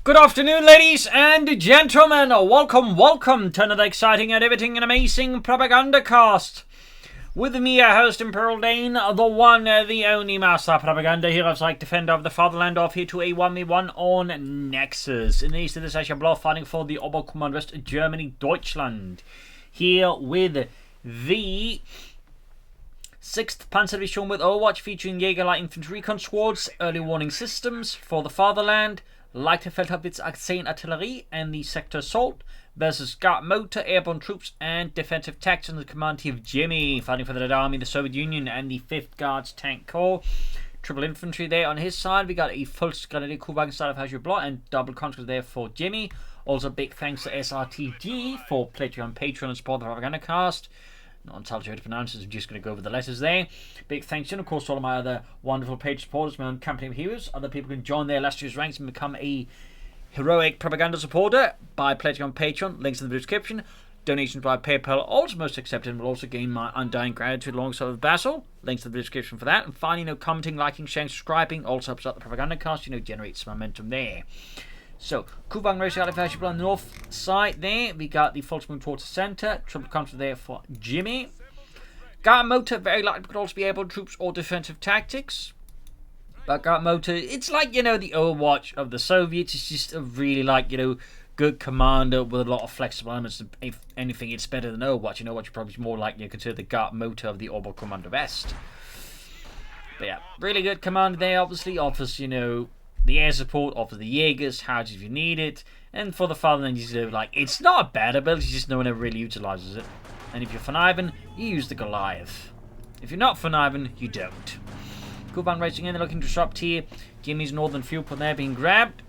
Good afternoon, ladies and gentlemen. Welcome to another exciting and everything and amazing Propagandacast. With me, your host, Imperial Dane, the one, the only master propaganda heroes like defender of the fatherland, off here to a 1v1 on Nexus. In the east of this Ashablois, fighting for the Oberkommand West Germany, Deutschland. Here with the 6th Panzer Division with Overwatch, featuring Jaeger Light Infantry Recon Squads, early warning systems for the fatherland, Leichte Feldhauptwitz Artillerie Artillerie, and the Sector Assault versus Guard Motor, Airborne Troops, and Defensive Tactics under the command of Jimmy, fighting for the Red Army, the Soviet Union, and the 5th Guards Tank Corps. Triple Infantry there on his side. We got a full Grenadier Kuhwagen side of Ashablois, and double conscript there for Jimmy. Also, big thanks to SRTG for pledging on Patreon and support the Propagandacast. Not entirely sure how to pronounce it, I'm just going to go over the letters there. Big thanks to, of course, to all of my other wonderful page supporters, my own company of heroes. Other people can join their illustrious ranks and become a heroic propaganda supporter by pledging on Patreon. Links in the description. Donations by PayPal also most accepted, and will also gain my undying gratitude alongside with Basil. Links in the description for that. And finally, commenting, liking, sharing, subscribing also helps out the Propagandacast, generates some momentum there. So, Kuhwagen Race out of Ashablois on the north side there. We got the full swing towards the centre. Triple conscript there for Jimmy. Guard Motor, very likely could also be airborne troops or defensive tactics. But Guard Motor, it's like, the Overwatch of the Soviets. It's just a really, good commander with a lot of flexible elements. If anything, it's better than Overwatch. Overwatch probably more like consider the Guard Motor of the Oberkommand West. But yeah, really good commander there. Obviously offers, the air support, offers the Jaegers, Howds if you need it. And for the fatherland, it's not a bad ability, just no one ever really utilises it. And if you're von Ivan, you use the Goliath. If you're not von Ivan, you don't. Kuhwagen racing in, they're looking to disrupt here. Jimmy's northern fuel point there being grabbed.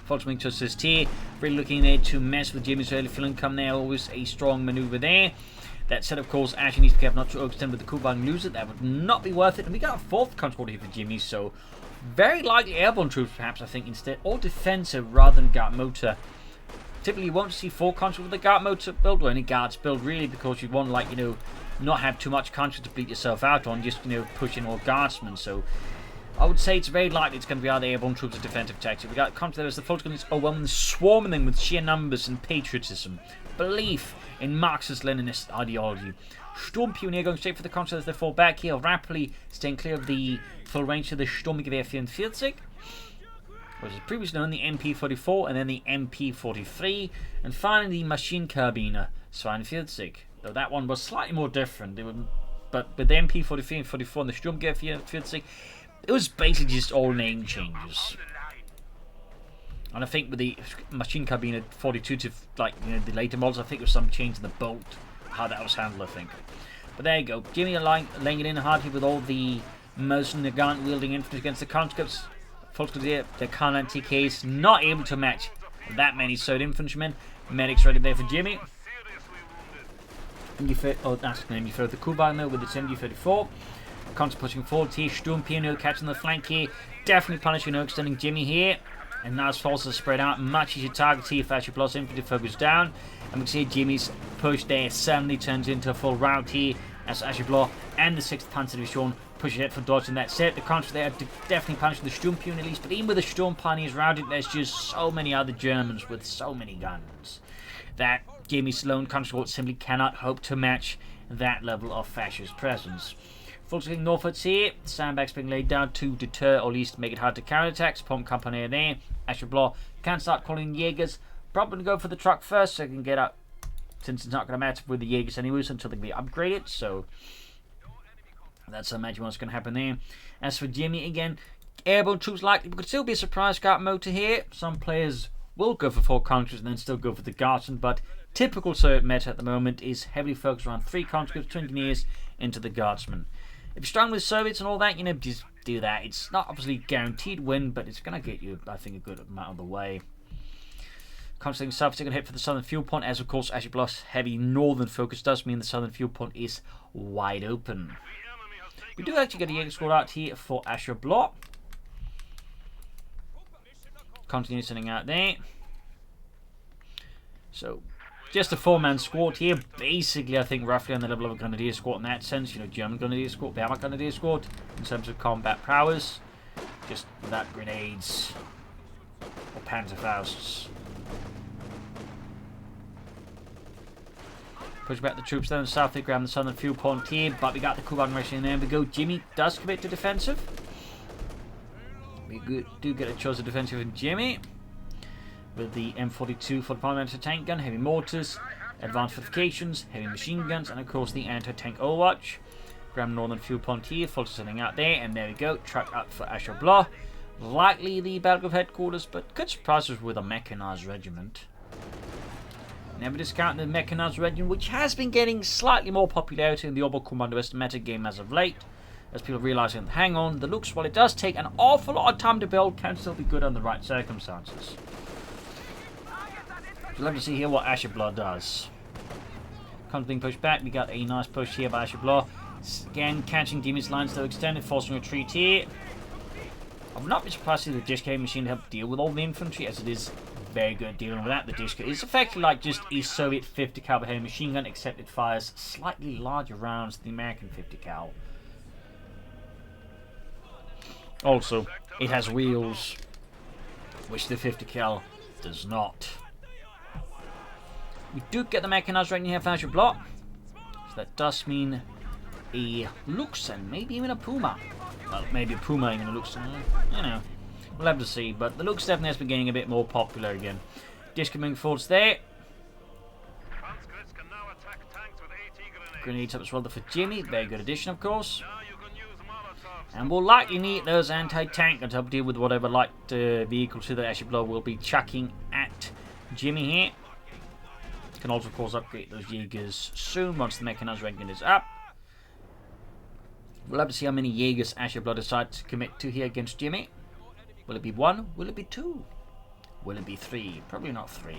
Volkswing to assist here. Really looking there to mess with Jimmy's early fuel income there. Always a strong manoeuvre there. That said, of course, Ashley needs to be careful not to overextend with the Kuhwagen lose it. That would not be worth it. And we got a 4th control here for Jimmy, so very likely airborne troops, perhaps, I think, instead. Or defensive rather than Guard Motor. Typically, you won't see 4 conscripts with a Guard Motor build, or any Guards build, really, because you want, not have too much conscript to bleed yourself out on, just, push in more Guardsmen. So, I would say it's very likely it's going to be either airborne troops or defensive tactics. We got conscript there as the Volkswagen is overwhelming, swarming them with sheer numbers and patriotism. Belief in Marxist-Leninist ideology. Sturmpioneer going straight for the conscript as they fall back here, rapidly staying clear of the full range of the Sturmgewehr 44. Was previously known the MP44 and then the MP43, and finally the Maschinenkarbine 42. Though that one was slightly more different. But with the MP43 and 44 and the Sturmgewehr 44, it was basically just all name changes. And I think with the Maschinenkarbine 42 to the later models, I think there was some change in the bolt, how that was handled, I think. But there you go. Jimmy laying it in hard here with all the Mosin Nagant wielding infantry against the conscripts. Volkskrieger, the Khan TKs not able to match that many Soviet infantrymen. Medics ready there for Jimmy. And that's the name. You throw the Kuhwagen with its MG34. Conscript pushing forward here. Sturmpioneer catching the flank here. Definitely punishing extending Jimmy here. And now as forces are spread out, much easier target here for Ashablois infantry focus down. And we can see Jimmy's push there suddenly turns into a full rout here as Ashablois and the 6th Panzer Division push ahead for Deutschland. That's it. The conscript there are definitely punishing the Sturmpioneer at least, but even with the Sturmpioneers routed, there's just so many other Germans with so many guns that Jimmy's lone conscript simply cannot hope to match that level of fascist presence. Volkswagen northwards here, sandbags being laid down to deter or at least make it hard to counterattack. Pomp company there. Ashablois can start calling Jaegers. Probably go for the truck first so they can get up, since it's not going to matter with the Jaegers anyways until they can be upgraded. So that's imagine what's going to happen there. As for Jimmy again, airborne troops likely, but could still be a surprise Guard Motor here. Some players will go for 4 conscripts and then still go for the Guardsmen, but typical Soviet meta at the moment is heavily focused around 3 conscripts, 2 engineers into the Guardsmen. If you're strong with Soviets and all that, just do that. It's not obviously guaranteed win, but it's going to get you, I think, a good amount of the way. Concentrating south, taking a hit for the southern fuel point, as of course Ashablois heavy northern focus does mean the southern fuel point is wide open. We do actually get a Jaeger squad out here for Ashablois. Continue sending out there. So just a 4-man squad here, basically I think roughly on the level of a Grenadier squad in that sense, German Grenadier squad, Wehrmacht Grenadier squad, in terms of combat prowess, just without grenades Panzerfausts. Push back the troops down south, they grab the southern fuel point here, but we got the Kuban rushing in there. We go. Jimmy does commit to defensive. We do get a choice of defensive in Jimmy. With the M42 for the parliamentary tank gun, heavy mortars, advanced fortifications, heavy machine guns, and of course the anti-tank overwatch. Grab northern fuel point here, focus something out there, and there we go. Truck up for Ashablois. Likely the battlefield headquarters, but could surprise us with a mechanized regiment. Never discount the mechanized regiment, which has been getting slightly more popularity in the Oberkommando metagame as of late, as people realizing, hang on, the looks, while it does take an awful lot of time to build, can still be good under the right circumstances. So let me see here what Ashablois does. Comes being pushed back, we got a nice push here by Ashablois. Again, catching Jimmy's lines though extended, forcing a retreat here. I would not be surprised to see the Dishka machine to help deal with all the infantry, as it is very good at dealing with that. The Dishka is effectively like just a Soviet 50 caliber heavy machine gun, except it fires slightly larger rounds than the American 50 cal. Also, it has wheels, which the 50 cal does not. We do get the mechanized right here for Ashablois, so that does mean a Luxon, maybe even a Puma. Well, maybe a Puma even a Luxon, you know. We'll have to see, but the Lux definitely has been getting a bit more popular again. Dish coming forwards there. Grenades up as well for Jimmy, very good addition of course. And we'll likely need those anti-tank to help deal with whatever light vehicle to the Ashablois will be chucking at Jimmy here. Can also of course upgrade those Jaegers soon once the mechanized regiment is up. We'll have to see how many Jaegers Ashablois decide to commit to here against Jimmy. Will it be 1? Will it be 2? Will it be 3? Probably not 3.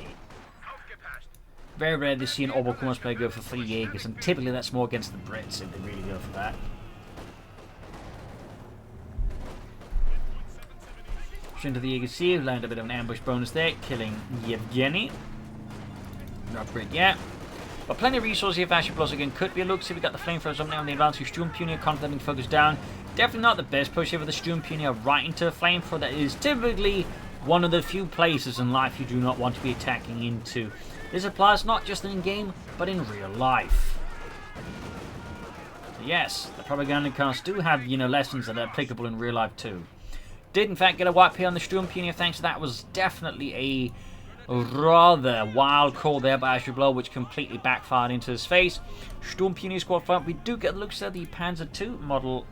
Very rare to see an Oberkommando player go for 3 Jaegers, and typically that's more against the Brits if they really go for that. Into the Jaegers here, land a bit of an ambush bonus there, killing Yevgeny. No upgrade yet. But plenty of resources here for Ashablois again. Could be a look. See, we got the flamethrowers up now on the advanced Sturm Pioneer, constantly focused down. Definitely not the best push here with the Sturm Pioneer right into a flamethrower. That is typically one of the few places in life you do not want to be attacking into. This applies not just in game, but in real life. So yes, the Propagandacast do have, lessons that are applicable in real life too. Did in fact get a wipe here on the Sturm Pioneer, thanks to that. Was definitely a rather wild call there by Ashablois, which completely backfired into his face. Sturm Pioneer squad front, we do get the looks at the Panzer II Model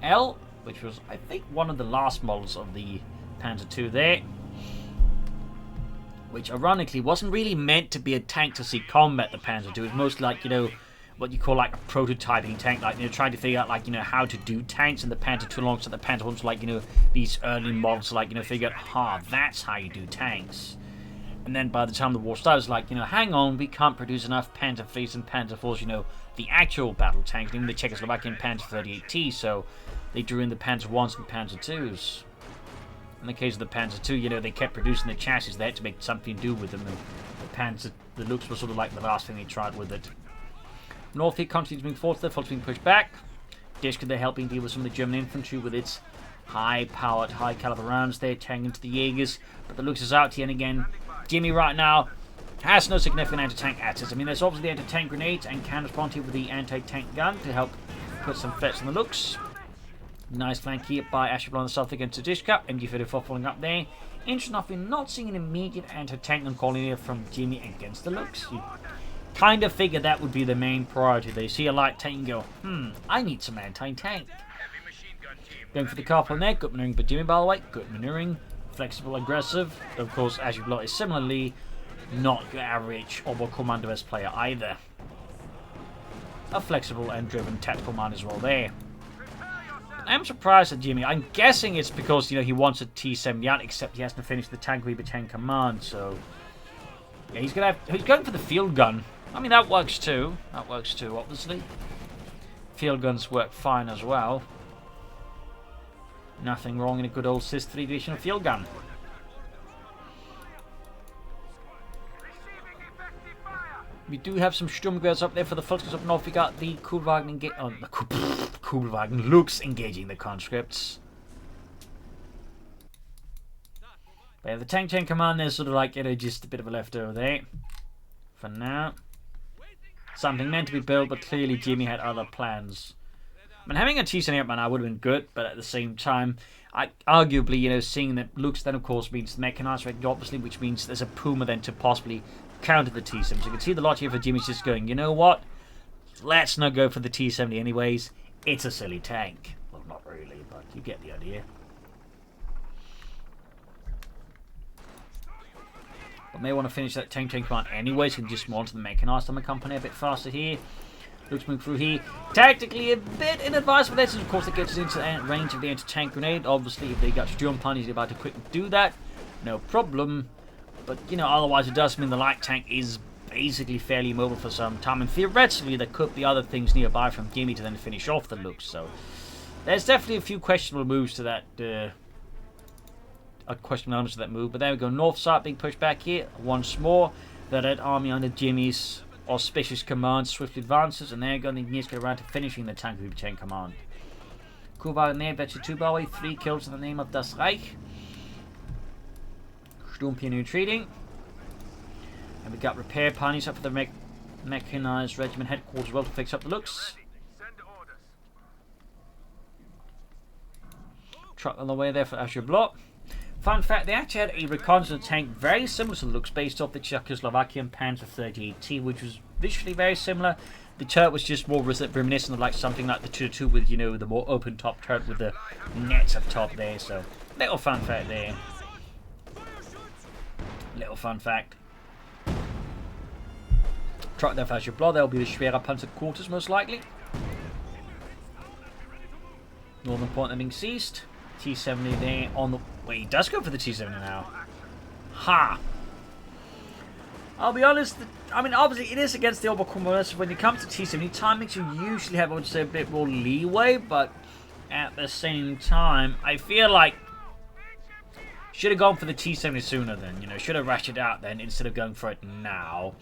L, which was, I think, one of the last models of the Panzer II there. Which, ironically, wasn't really meant to be a tank to see combat, the Panzer II. It was mostly like, what you call like a prototyping tank, like trying to figure out like how to do tanks, and the Panzer II alongside the Panzer I was like these early models like figure out that's how you do tanks. And then by the time the war started, it was like hang on, we can't produce enough Panzer IIIs and Panzer IVs, the actual battle tanks, even the Czechoslovakian Panzer 38T, so they drew in the Panzer Is and Panzer IIs. In the case of the Panzer II, they kept producing the chassis there to make something to do with them, and the looks were sort of like the last thing they tried with it. North here continues moving forward, the foot's being pushed back. Dishka they're helping deal with some of the German infantry with its high-powered, high-caliber rounds there, tagging into the Jaegers. But the looks is out here, and again, Jimmy right now has no significant anti-tank assets. I mean, there's obviously the anti-tank grenades, and can respond here with the anti-tank gun to help put some threats on the looks. Nice flank here by Ashablois on the south against the Dishka. MG34 falling up there. Interesting enough, we're not seeing an immediate anti-tank gun calling here from Jimmy against the looks. Kind of figured that would be the main priority. They see a light tank and go, I need some anti-tank. Going for the carpal there, good maneuvering by Jimmy by the way, good maneuvering, flexible, aggressive. Of course, Ashablois is similarly not your average Oberkommando player either. A flexible and driven tactical mind as well there. I'm surprised at Jimmy. I'm guessing it's because, he wants a T-70 out, except he has to finish the Tank Weaver 10 command, so yeah, he's going for the field gun. I mean, that works too. That works too, obviously. Field guns work fine as well. Nothing wrong in a good old SIS 3 edition of field gun. We do have some Sturmgewehrs up there for the Volkskriegs up north. We got the Kugelwagen Lux engaging the conscripts. But yeah, the tank chain command, there's sort of like, you know, just a bit of a leftover there. For now. Something meant to be built, but clearly Jimmy had other plans. I mean, having a T-70 up now would have been good, but at the same time, arguably, you know, seeing that Luke's then, of course, means mechanized rating, obviously, which means there's a Puma then to possibly counter the T-70. So you can see the logic here for Jimmy's just going, you know what? Let's not go for the T-70 anyways. It's a silly tank. Well, not really, but you get the idea. But may want to finish that tank command anyway, so you can just monitor the mechanized armor company a bit faster here. Luke's moving through here. Tactically a bit in advance for this, and of course it gets us into the range of the anti-tank grenade. Obviously, if they got to jump on, he's about to quickly do that. No problem. But, you know, otherwise it does mean the light tank is basically fairly immobile for some time. And theoretically, there could be other things nearby from Jimmy to then finish off the Luke. So, there's definitely a few questionable moves to that, questionable elements to that move. But there we go. North side being pushed back here. Once more. That army under Jimmy's auspicious command swiftly advances, and they're going to get around to finishing the tank group chain command. Kuba and there, Vetcher 2 Bowie, 3 kills in the name of Das Reich. Sturmpion retreating. And we got repair ponies up for the mechanized regiment headquarters as well to fix up the looks. Truck on the way there for Ashablois. Fun fact, they actually had a reconnaissance tank very similar to the looks based off the Czechoslovakian Panzer 38T, which was visually very similar. The turret was just more reminiscent of like something like the 2-2 with, you know, the more open top turret with the nets up top there. So, little fun fact there. Little fun fact. Truck there for Ashablois, there'll be the Schwerer Panzer quarters most likely. Northern point then being seized. T-70 there on the... Wait, he does go for the T-70 now. Ha! I'll be honest, I mean, obviously it is against the Oberkommandeur. When it comes to T-70, timings you usually have, I would say, a bit more leeway, but at the same time, I feel like should have gone for the T-70 sooner then, you know, should have rushed it out then instead of going for it now.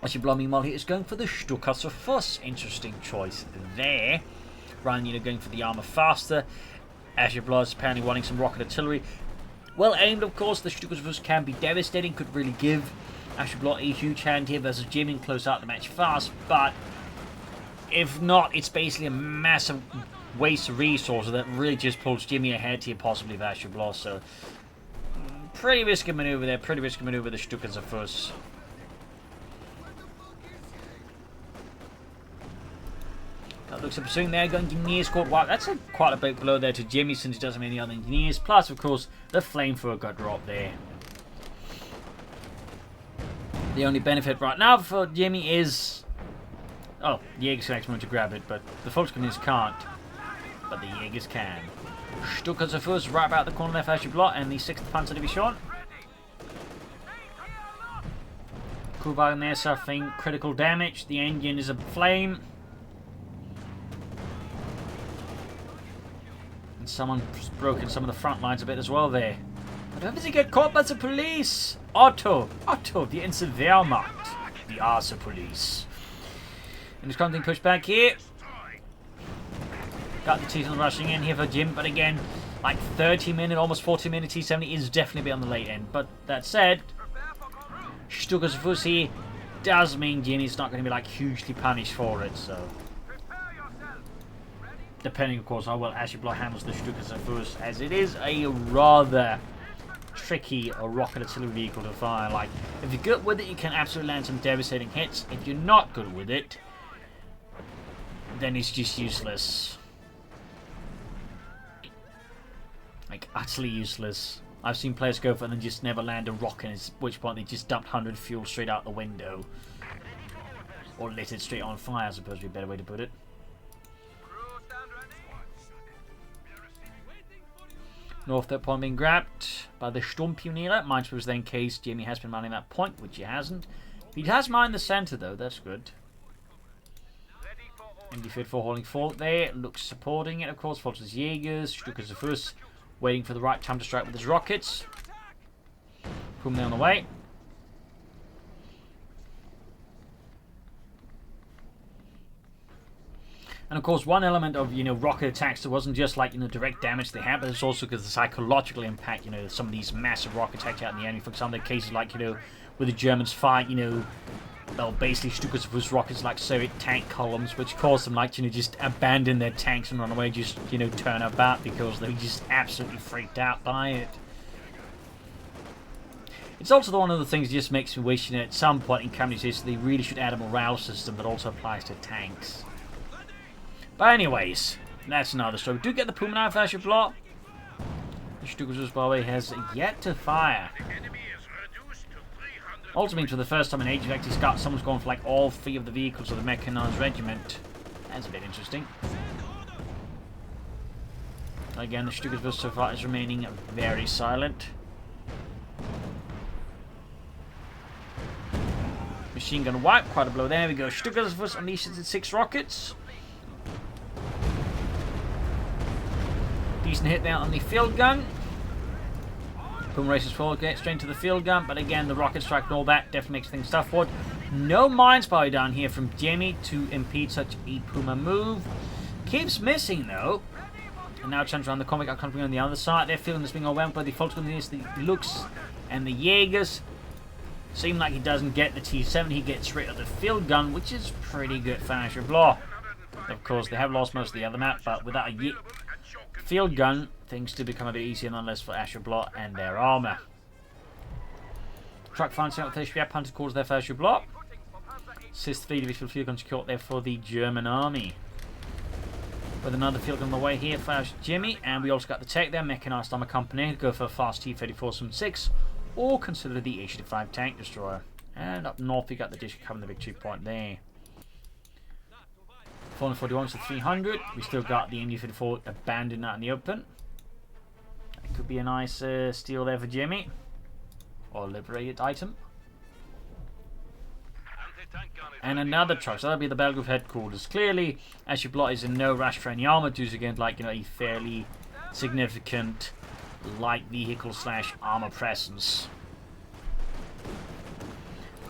Ashablois, meanwhile, he is going for the Stuka Fuss. Interesting choice there. Ryan, you know, going for the armor faster. Ashablois is apparently wanting some rocket artillery. Well aimed, of course. The Stuka Fuss can be devastating. Could really give Ashablois a huge hand here versus Jimmy and close out the match fast. But if not, it's basically a massive waste of resources that really just pulls Jimmy ahead here, possibly of Ashablois. So, pretty risky maneuver there. Pretty risky maneuver, the Stuka Fuss. That looks like pursuing there, got engineers caught. Wow, that's quite a big blow there to Jimmy since he doesn't have any other engineers. Plus, of course, the flamethrower got dropped there. The only benefit right now for Jimmy is... Oh, the Jaegers can actually move to grab it, but the Volkskommunisten can't. But the Jaegers can. Stuka Fuss right about the corner there for Ashablois, and the 6th Panzer Division. Kuba there suffering critical damage. The engine is aflame. Someone's broken some of the front lines a bit as well there. But how does he get caught by the police? Otto, the instant Wehrmacht, the Arse police. And there's something pushed back here. Got the T-70 rushing in here for Jim, but again, like 30-minute, almost 40-minute T-70 is definitely a bit on the late end. But that said, Stuka Fuss here does mean Jimmy's not going to be like hugely punished for it, so... Depending, of course, how well Ashablois handles the Stuka Fuss, as it is a rather tricky rocket artillery vehicle to fire. Like, if you're good with it, you can absolutely land some devastating hits. If you're not good with it, then it's just useless. Like, utterly useless. I've seen players go for it and then just never land a rocket, at which point they just dumped 100 fuel straight out the window. Or lit it straight on fire, I suppose would be a better way to put it. North that point being grabbed by the Sturmpioniere. Mines was then in case Jimmy has been manning that point, which he hasn't. He has mined the centre though, that's good. MD fit for holding fort there. Looks supporting it, of course. Follows Jaegers. Stuka Fuss waiting for the right time to strike with his rockets. Put him there on the way. And of course, one element of, you know, rocket attacks, it wasn't just like, you know, direct damage they had, but it's also because the psychological impact, you know, some of these massive rocket attacks out in the enemy. For example, the cases like, you know, where the Germans fight, you know, well, basically Stuka's rockets like Soviet tank columns, which caused them, like, you know, just abandon their tanks and run away, just, you know, turn about because they were just absolutely freaked out by it. It's also one of the things that just makes me wish, you know, at some point in companies history, they really should add a morale system that also applies to tanks. But anyways, that's another story. We do get the Puma now, Ashablois. Stuka's, by the way, has yet to fire. Ultimately, for the first time in ages, actually, someone's gone for like all 3 of the vehicles of the mechanized regiment. That's a bit interesting. Again, the Stuka's so far is remaining very silent. Machine gun wipe, quite a blow. There we go. Stuka's unleashes its 6 rockets. Decent hit there on the field gun. Puma races forward, get straight to the field gun, but again, the rocket strike and all that definitely makes things tough forward. No mines power down here from Jimmy to impede such a Puma move. Keeps missing though. And now chance around the comic company on the other side. They're feeling this being overwhelmed by the Volkskontinist, the Lux and the Jaegers. Seem like he doesn't get the T7, he gets straight at the field gun, which is pretty good for Ashablois. Of course, they have lost most of the other map, but without a field gun, things do become a bit easier nonetheless for Ashablois and their armor. Truck finds out the Shriap Hunter calls there for Ashablois. Assist 3 divisional field gun secured there for the German army. With another field gun on the way here for Jimmy, and we also got the tech there, mechanized armor company, go for a fast T-34-76, or consider the H-85 tank destroyer. And up north we got the dish covering the victory point there. 441 to 300. We still got the MD-54 abandoned out in the open. That could be a nice steal there for Jimmy. Or liberated item. And another truck. So that'll be the Belgrave headquarters. Clearly, Ashablois is in no rush for any armor dues against, like, you know, a fairly significant light vehicle / armor presence.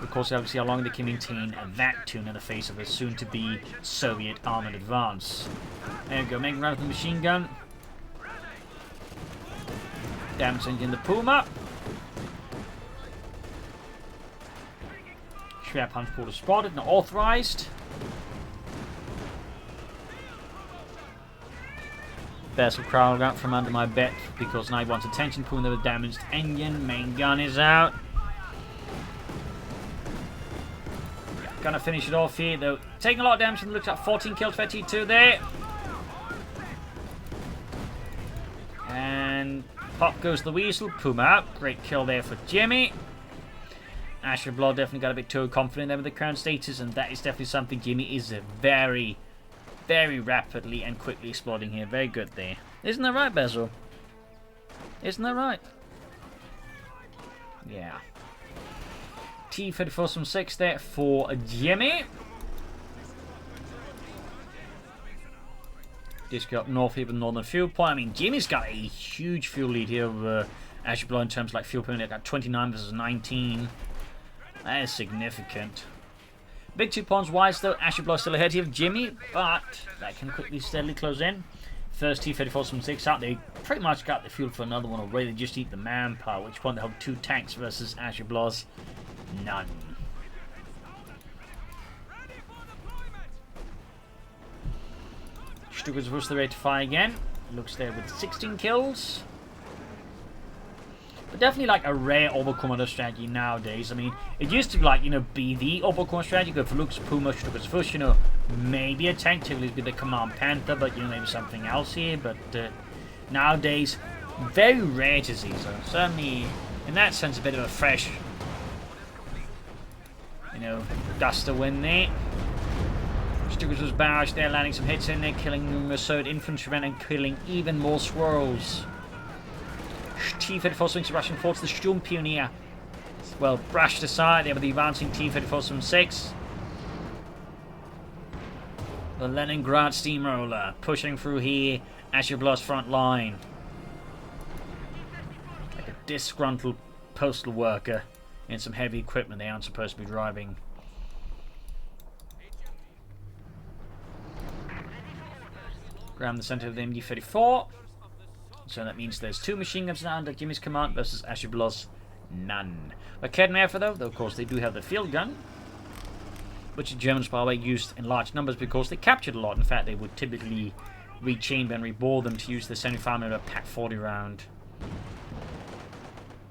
Of course, obviously, how long they can maintain that tune in the face of a soon-to-be Soviet armored advance. There we go, making run with the machine gun. Damaging in the Puma. Schwer punch border spotted, not authorized. Vessel crawled out from under my bed because now he wants attention. Puma with a damaged engine. Main gun is out. Gonna finish it off here though. Taking a lot of damage and looks at 14 kills for T2 there. And pop goes the weasel. Puma out. Great kill there for Jimmy. Ashablois definitely got a bit too confident there with the current status, and that is definitely something Jimmy is very, very rapidly and quickly exploiting here. Very good there. Isn't that right, Bezel? Isn't that right? Yeah. T-34-6 there for Jimmy. Just go up north here with Northern Fuel Point. I mean, Jimmy's got a huge fuel lead here over Ashablois in terms of like fuel point. They've got 29 versus 19. That is significant. Big 2 points wise though. Ashablois still ahead here of Jimmy, but that can quickly steadily close in. First T-34-6 out. They pretty much got the fuel for another one already. They just need the manpower, which point they have 2 tanks versus Ashablois. None. Stuka's was the ready to fire again. Looks there with 16 kills. But definitely like a rare overcommander strategy nowadays. I mean, it used to be like, you know, be the overcommander strategy. Go for Lux, Puma, Stuka's Fush, you know, maybe a tank typically be the Command Panther, but you know, maybe something else here. But nowadays, very rare to see. So certainly, in that sense, a bit of a fresh, you know, dust to win there. Stuka's was barraged there, landing some hits in there, killing numerous Soviet infantrymen and killing even more squirrels. T-34 swings rushing forward to the Sturmpioneer. Well, brushed aside there with the advancing T-34-6. The Leningrad Steamroller pushing through here. Ashablois' front line. Like a disgruntled postal worker in some heavy equipment they aren't supposed to be driving. around the center of the MG34. So that means there's 2 machine guns now under Jimmy's command versus Ashablois, none. Propagandacaster though, of course, they do have the field gun, which the Germans, by the way, used in large numbers because they captured a lot. In fact, they would typically rechamber and rebore them to use the 75mm Pak 40 round.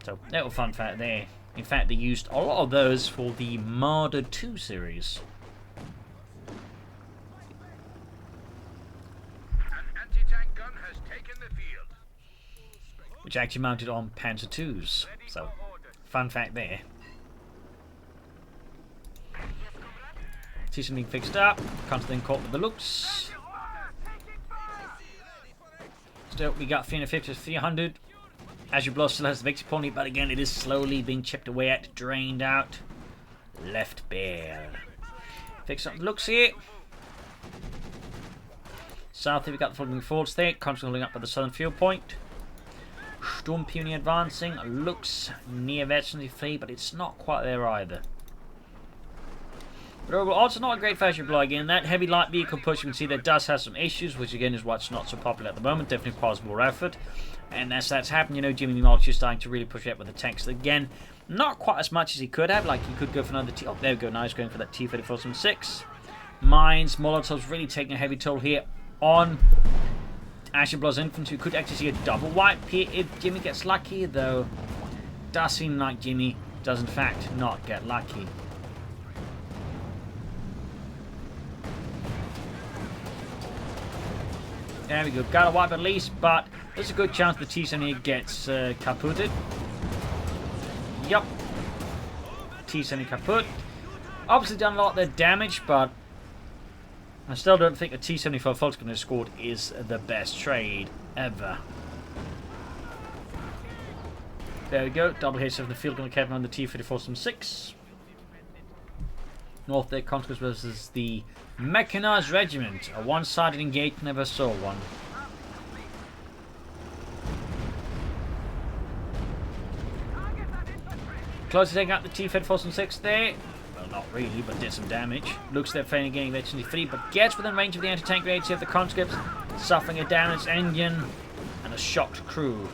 So, little fun fact there. In fact, they used a lot of those for the Marder 2 series. Which actually mounted on Panzer IIs. So, fun fact there. See something fixed up. Constantly caught with the looks. Still, we got 350 to 300. Ashablois still has the victory point, but again, it is slowly being chipped away at, drained out, left bare. Fix up the looks here. South here, we got the following forwards there. Constantly holding up by the southern field point. Storm Puny advancing, looks near veterancy free, but it's not quite there either. But overall, also not a great fashion blow again. That heavy light vehicle push, you can see that does have some issues, which again is what's not so popular at the moment. Definitely requires more effort. And as that's happened, you know, Jimmy Mulch is starting to really push out with the tanks. Again, not quite as much as he could have. Like, he could go for another T. Oh, there we go. Now he's going for that T-34-6. Mines, Molotovs really taking a heavy toll here on Ashablois infantry. Could actually see a double wipe here if Jimmy gets lucky, though. Does seem like Jimmy does in fact not get lucky. There we go. Got a wipe at least, but there's a good chance the T-78 gets kaputted. Yup. T-78 kaput. Obviously done a lot of their damage, but I still don't think a T-74 Volksgun has scored is the best trade ever. There we go. Double hits of the field gun Kevin on the T-34-6. North there, Conscripts versus the Mechanized Regiment. A one-sided engagement, never saw one. Close to taking out the T-34-6 there. Well, not really, but did some damage. Looks they're failing getting eventually free, but gets within range of the anti-tank grenades of the conscripts, suffering a damaged engine and a shocked crew.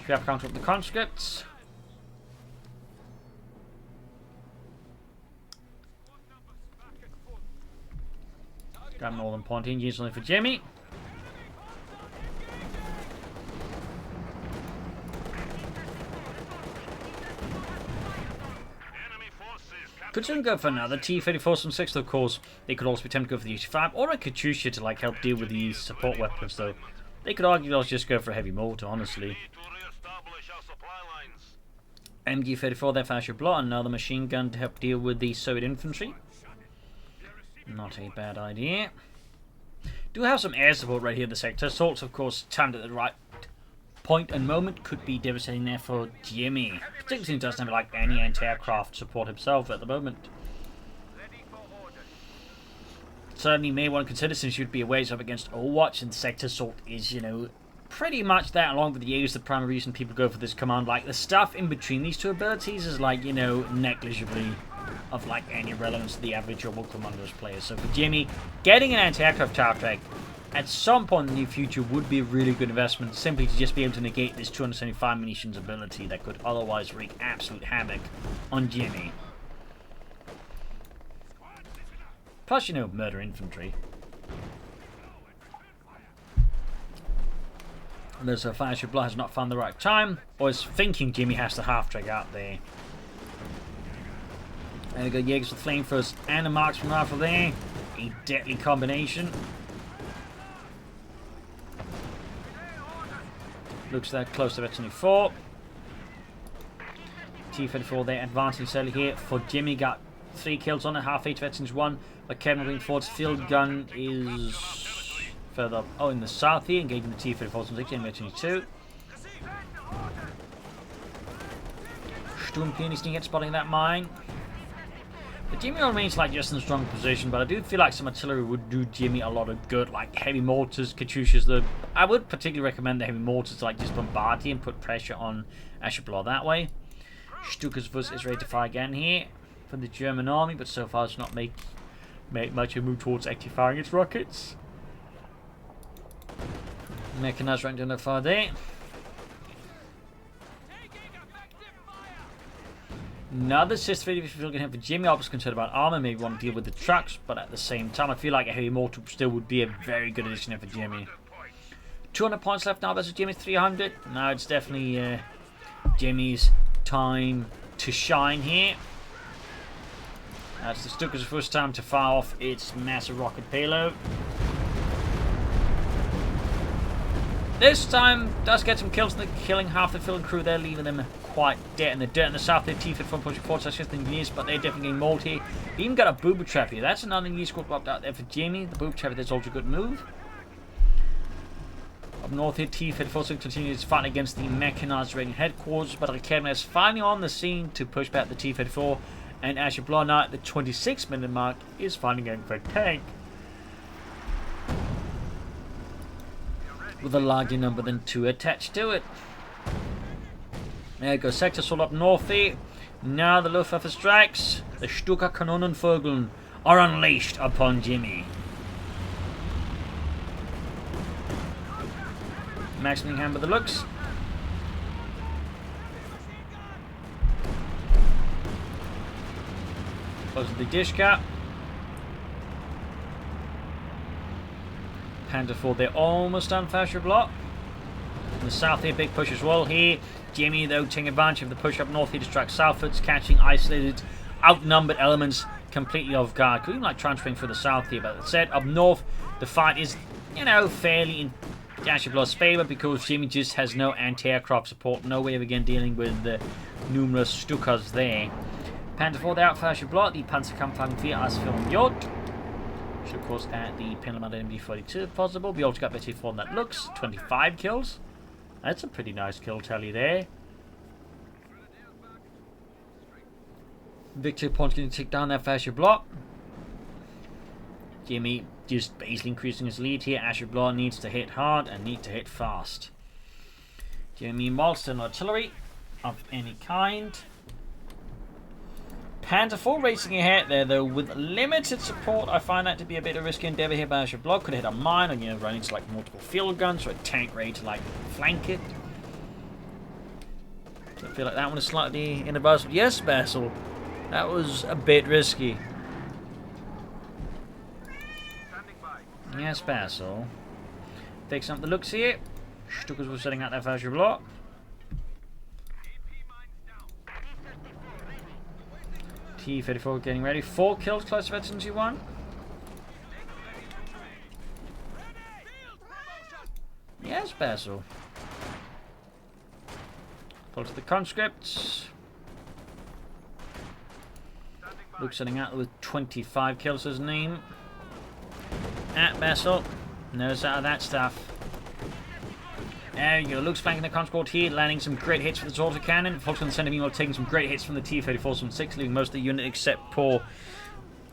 We have counter up the conscripts. Got Northern Point engines only for Jimmy. Could soon go for another T-34-6, of course. They could also be tempted to go for the 85 or a Katyusha to like help deal with the support weapons, though. They could argue they'll just go for a heavy mortar, honestly. MG-34 there for Ashablois, another machine gun to help deal with the Soviet infantry. Not a bad idea. Do have some air support right here in the sector. Assaults, of course, timed at the right point and moment could be devastating there for Jimmy. Particularly since he doesn't have like any anti-aircraft support himself at the moment. Certainly may want to consider, since you'd be a ways up against Overwatch, and sector assault is, you know, pretty much that, along with the A's, the primary reason people go for this command. Like, the stuff in between these two abilities is like, you know, negligibly of like any relevance to the average or commandos player. So for Jimmy, getting an anti-aircraft tower track at some point in the near future would be a really good investment, simply to just be able to negate this 275 munitions ability that could otherwise wreak absolute havoc on Jimmy. Plus, you know, murder infantry. And there's a fire Ashablois has not found the right time, or is thinking Jimmy has the half-track out there. There we go, Jaegers with flamethrowers and a marksman rifle there. A deadly combination. Looks that close to veteran 4. T-34 there, advancing slowly here for Jimmy. Got 3 kills on it, half 8 veterans 1. But Kevin moving forward, field gun is further up. Oh, in the south here, engaging the T-34 and veteran 2. Sturm Pianist spotting that mine. But Jimmy remains like just in a strong position, but I do feel like some artillery would do Jimmy a lot of good, like heavy mortars, Katyushas. I would particularly recommend the heavy mortars to like just bombard you and put pressure on Ashablois that way. Stuka's Bus is ready to fire again here for the German army, but so far it's not make much of a move towards active firing its rockets. Mechanized right down the far there. Another system if you're looking for Jimmy, I was concerned about armor, maybe want to deal with the trucks, but at the same time I feel like a heavy mortar still would be a very good addition for Jimmy. 200 points left now versus Jimmy's 300. Now it's definitely Jimmy's time to shine here. That's the Stuka's first time to fire off its massive rocket payload. This time does get some kills, killing half the field and crew there, leaving them quite dead in the dirt in the south. Their T-54 pushing forward, such as the engineers, but they're definitely getting mauled here. They even got a booby trap here. That's another engineer squad popped out there for Jimmy. The booby trap is also a good move. Up north here, T-54 continues fighting against the mechanized raiding headquarters, but Academy is finally on the scene to push back the T-54, and Ashablois now at the 26-minute mark is finally going for a tank. With a larger number than 2 attached to it. There goes Sector Assault up north here. Now the Luftwaffe strikes. The Stuka Kanonenvögeln are unleashed upon Jimmy. Maximum hand with the looks. Close the dish cap. Panther 4, they're almost done for Ashablois. In the south here, big push as well here. Jimmy, though, taking advantage of the push up north here to strike southwards, catching isolated, outnumbered elements completely off guard. Could even like transferring through the south here, but that said, up north, the fight is, you know, fairly in Ashablois' favour because Jimmy just has no anti-aircraft support, no way of again dealing with the numerous Stukas there. Panther 4, they're out for Ashablois, the Panzerkampfwagen 4 as film Jod. Should of course add the Penalmad MB42 if possible. We also got better for that looks. 25 kills. That's a pretty nice kill tally there. Victory point going to take down that Ashablois. Jimmy just basically increasing his lead here. Ashablois needs to hit hard and need to hit fast. Jimmy meanwhile still no artillery of any kind. Panther 4 racing ahead there though with limited support. I find that to be a bit of a risky endeavour here by Ashablois. Could hit a mine or, you know, run into like multiple field guns or a tank ready to like flank it. So I feel like that one is slightly in the buzz. Yes, Basil. That was a bit risky. Yes, Basil. Fixing up the looks here. Stukas was setting out there for Ashablois. T-34 getting ready. 4 kills close to veterans you won. Yes, Basil. Pull to the conscripts. Luke setting out with 25 kills as name. At Basil. Knows out of that stuff. There you go. Luke's flanking the conscript here, landing some great hits with his autocannon. Volkswagen sending meanwhile taking some great hits from the T-34 from 6, leaving most of the unit except poor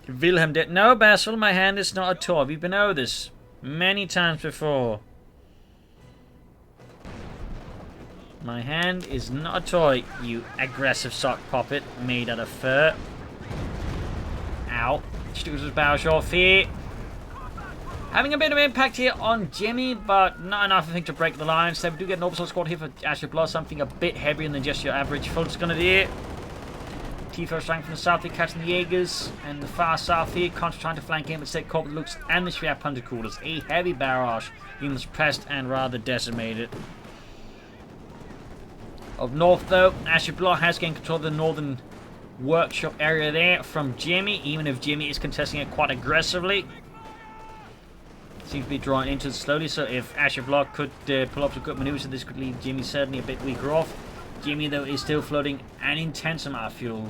Wilhelm dead. No, Basil, my hand is not a toy. We've been over this many times before. My hand is not a toy, you aggressive sock puppet made out of fur. Ow. Stuka's bow off here. Having a bit of impact here on Jimmy, but not enough, I think, to break the line. So we do get an oversoul squad here for Ashablois, something a bit heavier than just your average Fult's gonna do. T-4 strength from the south here, catching the Jaegers, and the far south here, Contra trying to flank in, but stay caught with the looks and the Schwer Panzerkurders. A heavy barrage, being suppressed and rather decimated. Up north, though, Ashablois has gained control of the northern workshop area there from Jimmy, even if Jimmy is contesting it quite aggressively. Seems to be drawing into it slowly, so if Ashablois could pull off some good maneuvers, this could leave Jimmy certainly a bit weaker off. Jimmy, though, is still floating an intense amount of fuel.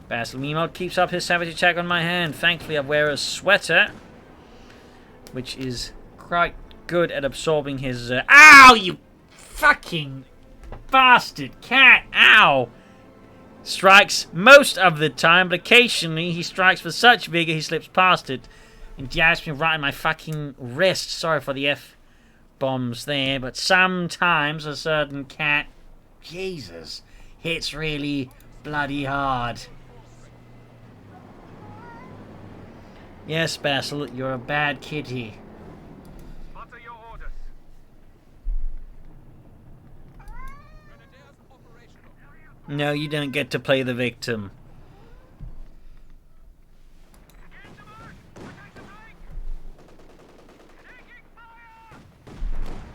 Basil, meanwhile, keeps up his savage attack on my hand. Thankfully, I wear a sweater, which is quite good at absorbing his... Ow, you fucking bastard cat. Ow. Strikes most of the time, but occasionally he strikes with such vigor he slips past it and jabs me right in my fucking wrist. Sorry for the F-bombs there, but sometimes a certain cat, Jesus, hits really bloody hard. Yes, Basil, you're a bad kitty. What are your orders? No, you don't get to play the victim.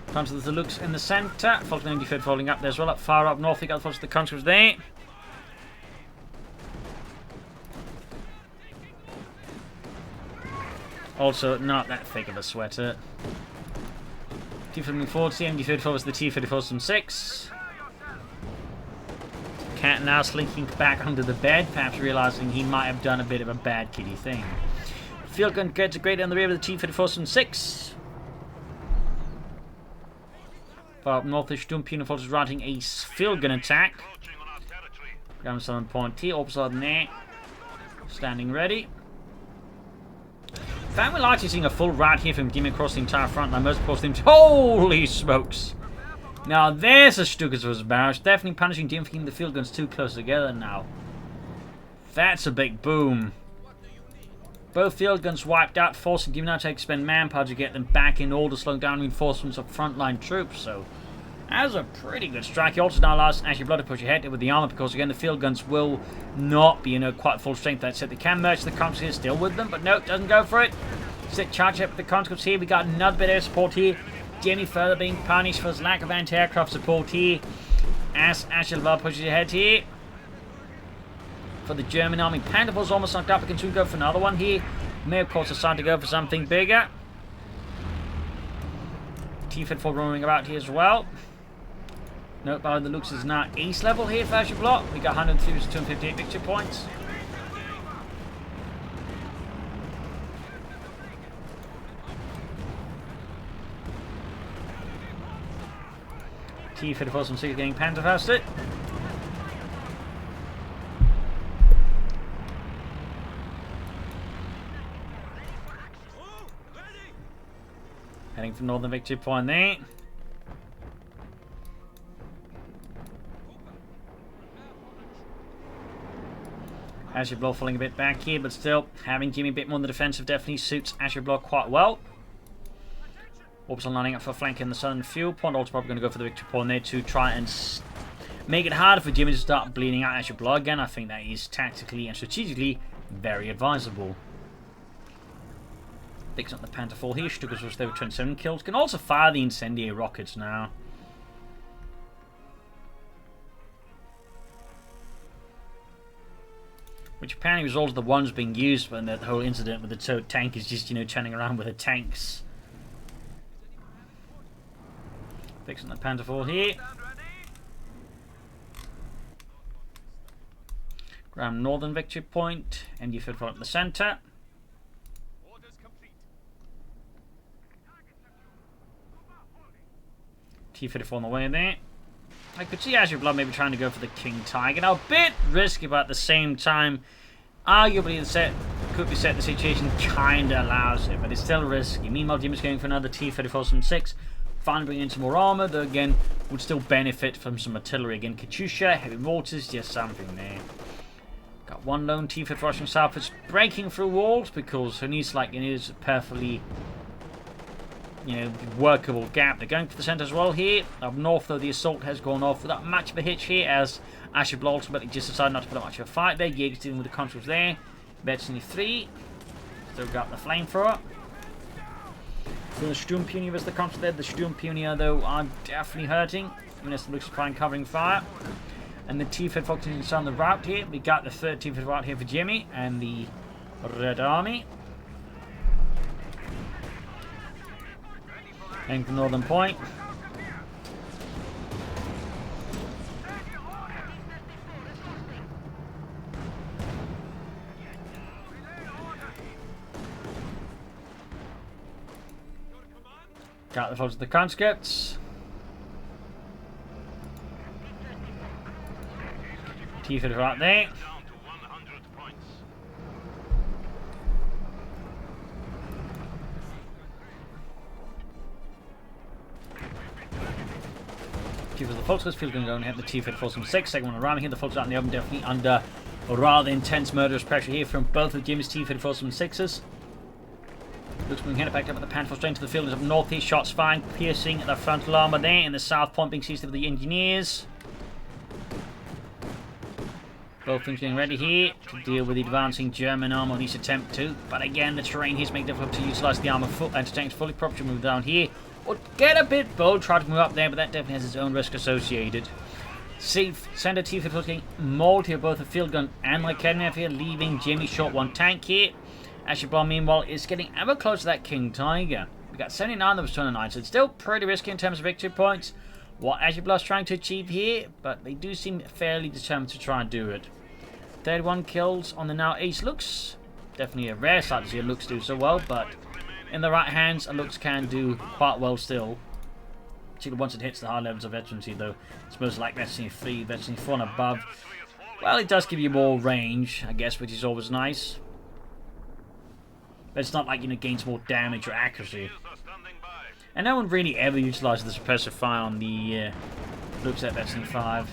Comes to the looks in the centre. Falcon 93rd folding up there as well. Up far up north, you got the conscripts there. Also, not that thick of a sweater. T-34 moving forward. CMD34 was the T-34 from 6. Cat now slinking back under the bed, perhaps realising he might have done a bit of a bad kitty thing. Field gun gets a great on the rear of the T-34 from 6. Far up northish, Stumpuniforce is routing a field gun attack. Ground southern point T, opposite there. Standing ready. In fact, we're likely seeing a full rout here from Demon across the entire front line. Most of them. Holy smokes! Now there's a Stuka's barrage. Definitely punishing Demon for keeping the field guns too close together now. That's a big boom. Both field guns wiped out, forcing Demon now to expend manpower to get them back in order, slowing down reinforcements of frontline troops. So, that's a pretty good strike. He also now allows Ashablois to push ahead with the armor because, again, the field guns will not be, quite full strength. That said, they can merge the conscripts here still with them, but no, doesn't go for it. Sit charge up with the conscripts here. We got another bit of support here. Jimmy further being punished for his lack of anti-aircraft support here as Ashablois pushes ahead here. For the German army, Panderfor's almost knocked up. We can soon go for another one here. May of course decide to go for something bigger. T-34 roaming about here as well. Note by the looks is now ace level here for Ashablois. We got 258 victory points. T-34 from 6 getting Panderfasted. Heading for northern victory point there. Ashablois falling a bit back here, but still having Jimmy a bit more on the defensive definitely suits Ashablois quite well. Orbital lining up for flank in the southern fuel point. Also probably going to go for the victory point there to try and make it harder for Jimmy to start bleeding out Ashablois again. I think that is tactically and strategically very advisable. Picks up the Panther 4 here. Stuka's was there with 27 kills. Can also fire the incendiary rockets now. Which apparently was also the ones being used when the whole incident with the towed tank is just, turning around with the tanks. Picks up the Panther 4 here. Grab northern victory point. MD-34 up the centre. T-34 on the way there. I could see Ashablois maybe trying to go for the King Tiger. Now, a bit risky, but at the same time, arguably the situation kind of allows it, but it's still risky. Meanwhile, Jim is going for another T-34 from 6. Finally bringing in some more armor, though again, would still benefit from some artillery. Again, Katyusha, heavy mortars, just something there. Got one lone T-34 rushing south. It's breaking through walls because he needs, a perfectly workable gap. They're going for the centre as well here. Up north, though, the assault has gone off without much of a hitch here, as Ashablois ultimately just decided not to put up much of a fight there. Jaeger's dealing with the conscripts there. Betsony 3. Still got the flamethrower. So the Sturmpionier was the conscript there. The Sturmpionier, though, are definitely hurting. Minister looks to try and covering fire. And the T-34 focusing on the route here. We got the third T-34 route here for Jimmy and the Red Army. Heading to northern point. Got the photos of the conscripts. T-54 right there. Down to 100 points. T-54 the Volkswagen field gun going ahead. The T-54 from 6. Second one around here. The Volkswagen out in the open, definitely under a rather intense murderous pressure here from both of Jimmy's T-54 from 6s. Looks moving headed back up at the Panther straight into the field. Up northeast, shots firing, piercing the frontal armor there. In the south, pumping seized with the engineers. Both things getting ready here to deal with the advancing German armor on each attempt to. But again, the terrain here is making it difficult to utilise the armor and to tanks fully. Probably should move down here or get a bit bold, try to move up there, but that definitely has its own risk associated. See, Sender T-54 getting mauled here, both a field gun and my Kednev here, leaving Jimmy short one tank here. Ashablois, meanwhile, is getting ever close to that King Tiger. We got 79, that was 29, so it's still pretty risky in terms of victory points. What Ashablois is trying to achieve here, but they do seem fairly determined to try and do it. 31 kills on the now ace Lux. Definitely a rare sight to see a Lux do so well, but in the right hands, a Lux can do quite well still. Particularly once it hits the high levels of veterancy, though. It's most like veterancy 3, veterancy 4 and above. Well, it does give you more range, I guess, which is always nice. But it's not like, you know, gains more damage or accuracy. And no one really ever utilizes the suppressive fire on the Lux at veterancy 5.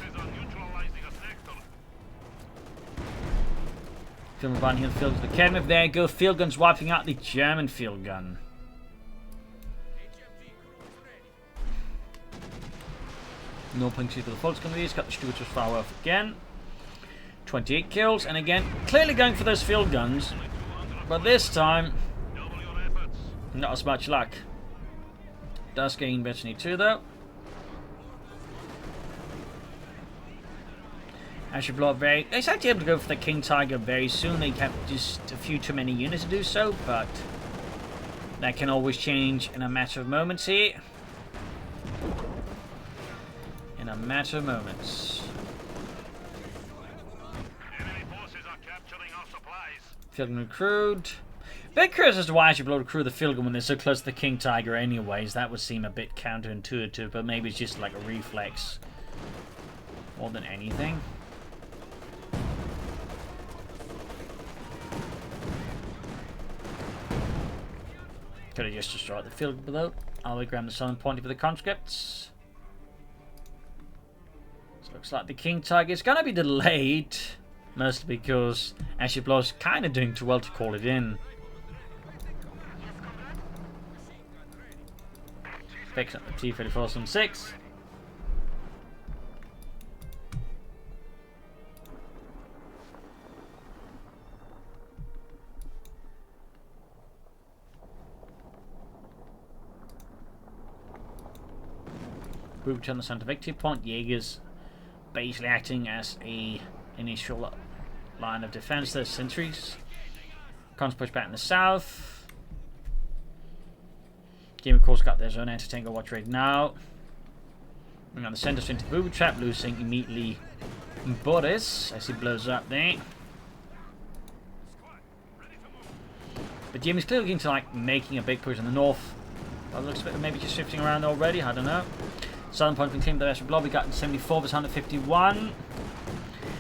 Field gun here in the field to the Kednev. There you go. Field guns wiping out the German field gun. No puncture for the Volkswagen. He's got the Stuka to fire off again. 28 kills. And again, clearly going for those field guns. But this time, not as much luck. Does gain veterancy 2 though. Ashablois he's actually able to go for the King Tiger very soon. They have just a few too many units to do so, but that can always change in a matter of moments here. In a matter of moments. Enemy forces are capturing our supplies. Field gun recruit. Bit curious as to why Ashablois would crew the field gun when they're so close to the King Tiger anyways. That would seem a bit counterintuitive, but maybe it's just like a reflex more than anything. Could have just destroyed the field below. I'll grab the southern point for the conscripts. So looks like the King Tiger is going to be delayed. Mostly because Ashablois is kind of doing too well to call it in. Picks up the T-34 from 6. Grouped on the center victory point. Jaegers basically acting as a initial line of defense. There's sentries. Cons push back in the south. Game of course got their own anti-tank watch right now. Bring on the center into the booby trap, losing immediately Boris as he blows up there. But Jimmy's clearly looking to like making a big push in the north. By the looks of it, maybe just shifting around already, I don't know. Southern point from Team the Ashablois, we got in 74 versus 151.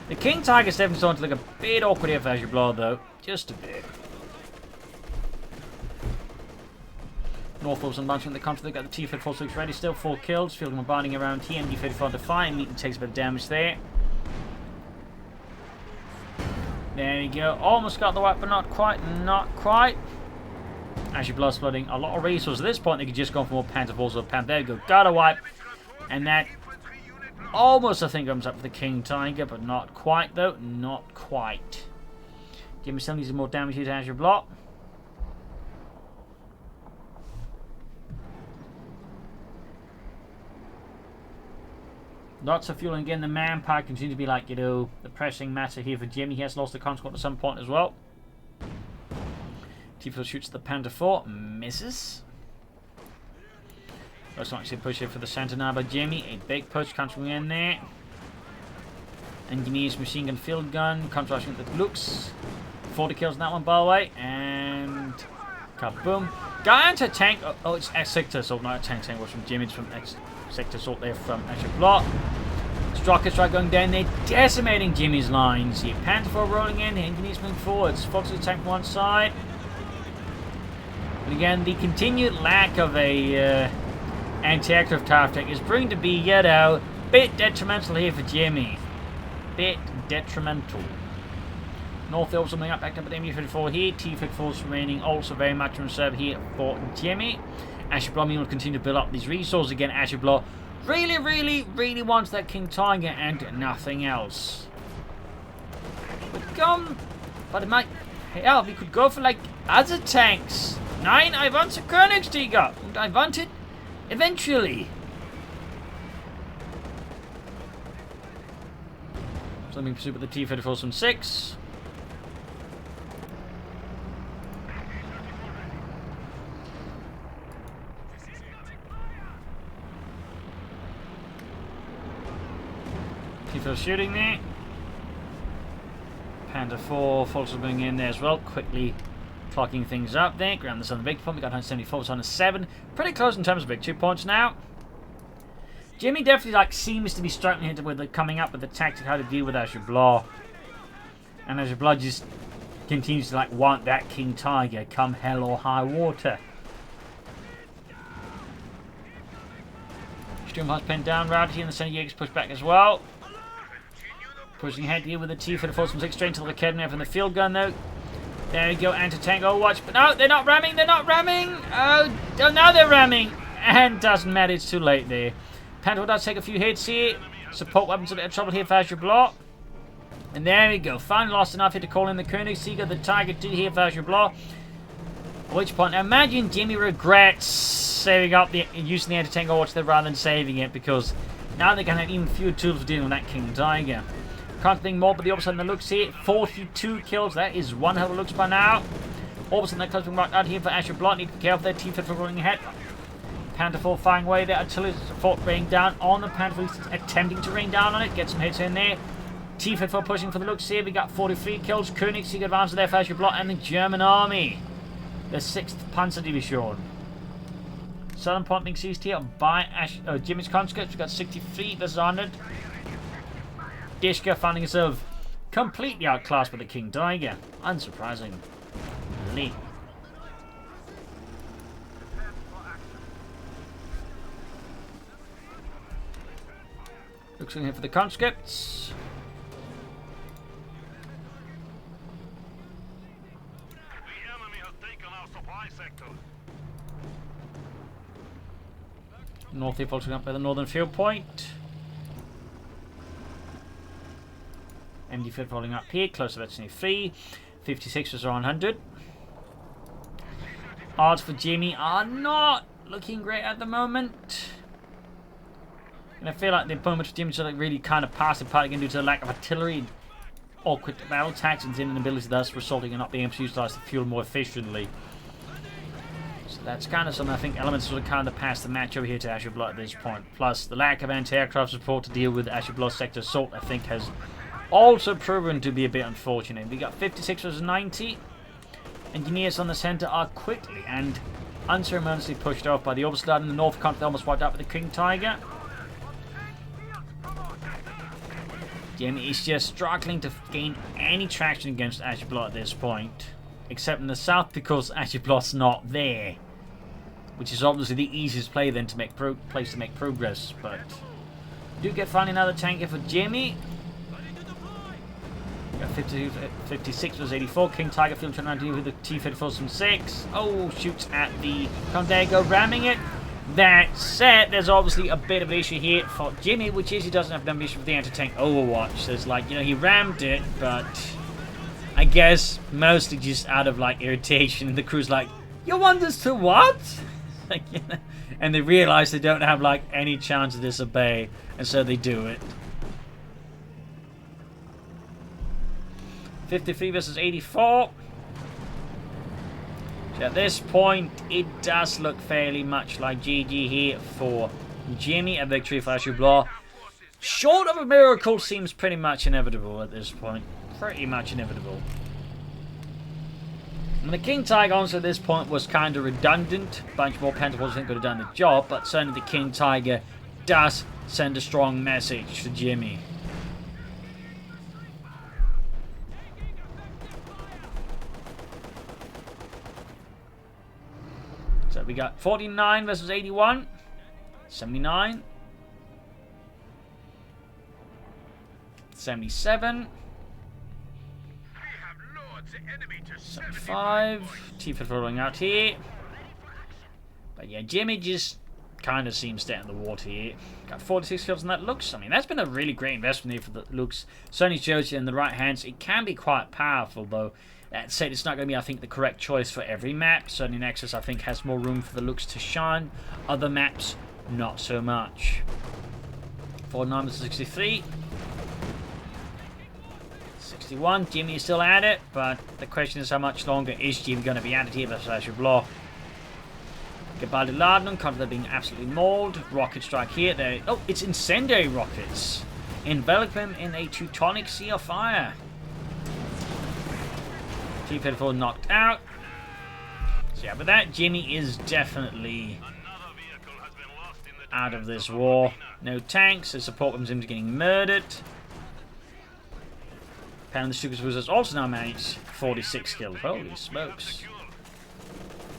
The King Tiger's definitely starting to look a bit awkward here for Ashablois though. Just a bit. North Wolves and Bunch in the country, they got the T-54 looks ready, still 4 kills. Field them binding around here, and D-34 Defiant, Meeting takes a bit of damage there. There we go, almost got the wipe, but not quite, not quite. Ashablois splitting a lot of resources. At this point, they could just go for more Panther balls or Panther. There we go, got a wipe. And that almost, I think, comes up for the King Tiger, but not quite, though. Not quite. Give me some more damage here to Ashablois. Lots of fueling again. The manpower continues to be like, you know, the pressing matter here for Jimmy. He has lost the conscript at some point as well. T-4 shoots the Panther 4. Misses. Looks like she'll push it for the center now by Jimmy. A big push comes from in there. Engineers, machine gun, field gun. Comes rushing at the Lux. 40 kills on that one, by the way. And kaboom. Guy into tank. Oh, it's X-Sector assault, not a tank. Tank was from Jimmy. It's from X-Sector assault there from Ashablois. Rocket Strike going down there, decimating Jimmy's lines. Here, Panther 4 rolling in, Engineers moving forwards. Fox attack from one side. And again, the continued lack of a anti-aircraft tower tech is proving to be yet a bit detrimental here for Jimmy. Bit detrimental. North also moving up, back up with MU-54 here. T-54 remaining also very much in reserve here for Jimmy. Ashablois will continue to build up these resources again. Ashablois really wants that King Tiger and nothing else. But it might help. We could go for like other tanks. Nein, I want a Königstiger. And I want it eventually. Something pursued with the T-34 from 6. T-34 shooting there. Panda 4, Fox going in there as well, quickly clocking things up there. Ground this on the big point. We got 174, it's on a 7. Pretty close in terms of big 2 points now. Jimmy definitely seems to be struggling with coming up with the tactic how to deal with Ashablois. And Ashablois just continues to want that King Tiger come hell or high water. Sturmhawk's pinned down, Rowdy here in the center, Jaeger's pushed back as well. Pushing ahead here with the T-34 from 6 straight to the Kedner from the field gun though. There we go, anti-tank overwatch, but no, they're not ramming, Oh, now they're ramming! And doesn't matter, it's too late there. Panther does take a few hits here. Support weapons a bit of trouble here for Ashablois. And there we go, finally lost enough here to call in the Königssieger, the Tiger 2 here for Ashablois. At which point, now imagine Jimmy regrets saving up using the anti-tank overwatch there rather than saving it, because now they're going to have even fewer tools for dealing with that King Tiger. Can't think more, but the opposite on the looks here. 42 kills. That is one hell of a looks by now. Opposite that close being marked out here for Ashablois. Need to be careful there. T-54 running ahead. Panther 4 firing away there. Artillery support raining down on the Panther 4. Attempting to rain down on it. Get some hits in there. T-54 pushing for the looks here. We got 43 kills. Königssieger advances there for Ashablois and the German army. The 6th Panzer Division. Southern point being seized here by Jimmy's conscripts. We've got 63 versus 100. Dishka finding himself completely outclassed by the King Tiger. Unsurprising. Lee. Looking here for the conscripts. The enemy has taken our supply sector. North here following up by the northern field point. MD field rolling up here, close to about 23. 56 was 100. Odds for Jimmy are not looking great at the moment. And I feel like the opponent for Jimmy is really kind of passive part again due to the lack of artillery or quick battle tactics and inability thus resulting in not being able to utilize the fuel more efficiently. So that's kind of some, I think, elements sort of kind of pass the match over here to Ashablois at this point. Plus the lack of anti-aircraft support to deal with Ashablois sector assault, I think, has also proven to be a bit unfortunate. We got 56 versus 90. Engineers on the center are quickly and unceremoniously pushed off by the Overslot in the north country, almost wiped out with the King Tiger. Jimmy is just struggling to gain any traction against Ashablois at this point, except in the south because Ashablois not there, which is obviously the easiest place to make progress. But do get finally another tank here for Jimmy. Got 56 was 84. King Tiger field trying to deal with the T-54 from 6. Oh, shoots at the Condego, ramming it. That said, there's obviously a bit of an issue here for Jimmy, which is he doesn't have an issue with the anti-tank overwatch. There's he rammed it, but I guess mostly just out of irritation. The crew's like, you want us to what? And they realize they don't have any chance to disobey, and so they do it. 53 versus 84. So at this point, it does look fairly much like GG here for Jimmy. A victory for Ashablois. Short of a miracle seems pretty much inevitable at this point. Pretty much inevitable. And the King Tiger, honestly, at this point was kind of redundant. A bunch more Panther could have done the job, but certainly the King Tiger does send a strong message to Jimmy. So we got 49 versus 81, 79, 77, 75. T-Fit rolling out here. But yeah, Jimmy just kind of seems dead in the water here. Got 46 kills on that looks. I mean, that's been a really great investment here for the looks. Certainly shows you in the right hands. It can be quite powerful, though. That said, it's not going to be, I think, the correct choice for every map. Certainly Nexus, I think, has more room for the looks to shine. Other maps, not so much. 49 versus 63. 61. Jimmy is still at it, but the question is how much longer is Jimmy going to be at it here versus Ashablois. Gabaldi Ladnon, confident being absolutely mauled. Rocket strike here. There. Oh, it's incendiary rockets. Envelop him in a Teutonic sea of fire. T-54 knocked out. So yeah, but that Jimmy is definitely out of this war. No tanks, the support from Zim's getting murdered. Pound the Stuka's has also now managed 46 kills. Holy smokes.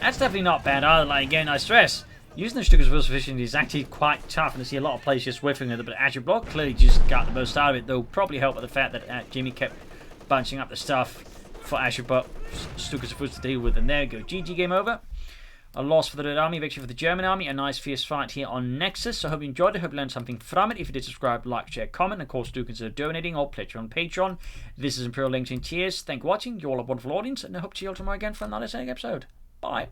That's definitely not bad either. Like, again, I stress, using the Stuka's efficiency is actually quite tough, and I see a lot of players just whiffing with it, but Ashablois clearly just got the most out of it, though probably helped by the fact that Jimmy kept bunching up the stuff for Ashablois Stuka's to deal with, and there we go. GG, game over. A loss for the Red Army, victory for the German Army. A nice fierce fight here on Nexus. So I hope you enjoyed it. Hope you learned something from it. If you did, subscribe, like, share, comment. And of course, do consider donating or pledge on Patreon. This is Imperial LinkedIn. Cheers. Thank you for watching. You're all a wonderful audience. And I hope to see you all tomorrow again for another exciting episode. Bye.